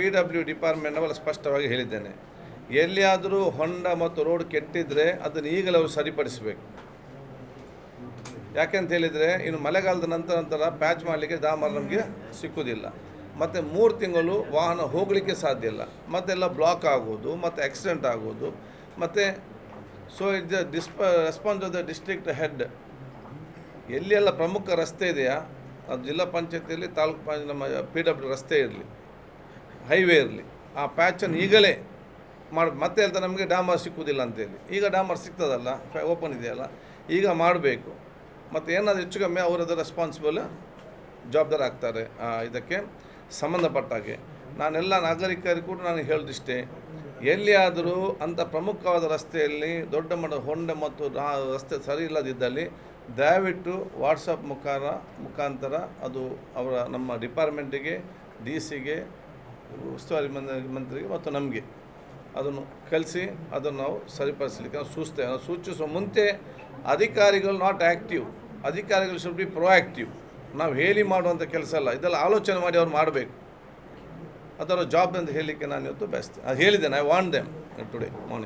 PW department ಸ್ಪಷ್ಟವಾಗಿ ಹೇಳಿದ್ದೇನೆ. ಎಲ್ಲಿಯಾದರೂ ಹೊಂಡ ಮತ್ತು ರೋಡ್ ಕೆಟ್ಟಿದ್ರೆ ಅದನ್ನು ಈಗಲೇ ಅವರು ಸರಿಪಡಿಸಬೇಕು. ಯಾಕೆಂತ ಹೇಳಿದರೆ ಇನ್ನು ಮಳೆಗಾಲದ ನಂತರ ಪ್ಯಾಚ್ ಮಾಡಲಿಕ್ಕೆ ಡಾಮರ್ ನಮಗೆ ಸಿಕ್ಕುವುದಿಲ್ಲ. ಮತ್ತು 3 ತಿಂಗಳು ವಾಹನ ಹೋಗಲಿಕ್ಕೆ ಸಾಧ್ಯ ಇಲ್ಲ. ಮತ್ತೆಲ್ಲ ಬ್ಲಾಕ್ ಆಗೋದು, ಮತ್ತು ಆಕ್ಸಿಡೆಂಟ್ ಆಗೋದು. ಮತ್ತು so it response of the district head. ಎಲ್ಲಿಯೆಲ್ಲ ಪ್ರಮುಖ ರಸ್ತೆ ಇದೆಯಾ, ಅದು ಜಿಲ್ಲಾ ಪಂಚಾಯತಿಯಲ್ಲಿ ತಾಲೂಕು ಪಂಚಾಯತ್ ನಮ್ಮ PW ರಸ್ತೆ ಇರಲಿ, ಹೈವೇ ಇರಲಿ, ಆ ಪ್ಯಾಚನ್ನು ಈಗಲೇ ಮತ್ತೆ ಹೇಳ್ತಾರೆ ನಮಗೆ ಡಾಮರ್ ಸಿಕ್ಕುವುದಿಲ್ಲ ಅಂತೇಳಿ. ಈಗ ಡಾಮರ್ ಸಿಗ್ತದಲ್ಲ, ಓಪನ್ ಇದೆಯಲ್ಲ, ಈಗ ಮಾಡಬೇಕು. ಮತ್ತು ಏನಾದರೂ ಹೆಚ್ಚು ಕಮ್ಮಿ ಅವರದ್ದು ರೆಸ್ಪಾನ್ಸಿಬಲ್ ಜವಾಬ್ದಾರಿ ಆಗ್ತಾರೆ. ಇದಕ್ಕೆ ಸಂಬಂಧಪಟ್ಟಾಗೆ ನಾನೆಲ್ಲ ನಾಗರಿಕರಿಗೂ ಕೂಡ ನಾನು ಹೇಳೋದಿಷ್ಟೇ, ಎಲ್ಲಿಯಾದರೂ ಅಂಥ ಪ್ರಮುಖವಾದ ರಸ್ತೆಯಲ್ಲಿ ದೊಡ್ಡ ಮಟ್ಟದ ಹೊಂಡ ಮತ್ತು ರಸ್ತೆ ಸರಿ ಇಲ್ಲದಿದ್ದಲ್ಲಿ ದಯವಿಟ್ಟು ವಾಟ್ಸಪ್ ಮುಖಾಂತರ ಅದು ಅವರ ನಮ್ಮ ಡಿಪಾರ್ಟ್ಮೆಂಟಿಗೆ, DC ಗೆ, ಉಸ್ತುವಾರಿ ಮಂತ್ರಿಗೆ ಮತ್ತು ನಮಗೆ ಅದನ್ನು ಕಳಿಸಿ ಅದನ್ನು ನಾವು ಸರಿಪಡಿಸಲಿಕ್ಕೆ ನಾವು ಸೂಚಿಸುವ ಮುಂಚೆ ಅಧಿಕಾರಿಗಳು ನಾಟ್ ಆ್ಯಕ್ಟಿವ್, ಅಧಿಕಾರಿಗಳು ಶುಡ್ ಬಿ ಪ್ರೊಆ್ಯಕ್ಟಿವ್. ನಾವು ಹೇಳಿ ಮಾಡುವಂಥ ಕೆಲಸ ಅಲ್ಲ, ಇದೆಲ್ಲ ಆಲೋಚನೆ ಮಾಡಿ ಅವ್ರು ಮಾಡಬೇಕು. ಅದರ ಜಾಬ್ ಅಂತ ಹೇಳಲಿಕ್ಕೆ ನಾನು ಇವತ್ತು ಬಯಸ್ತೇನೆ. ಅದು ಹೇಳಿದ್ದೇನೆ, I want them today morning.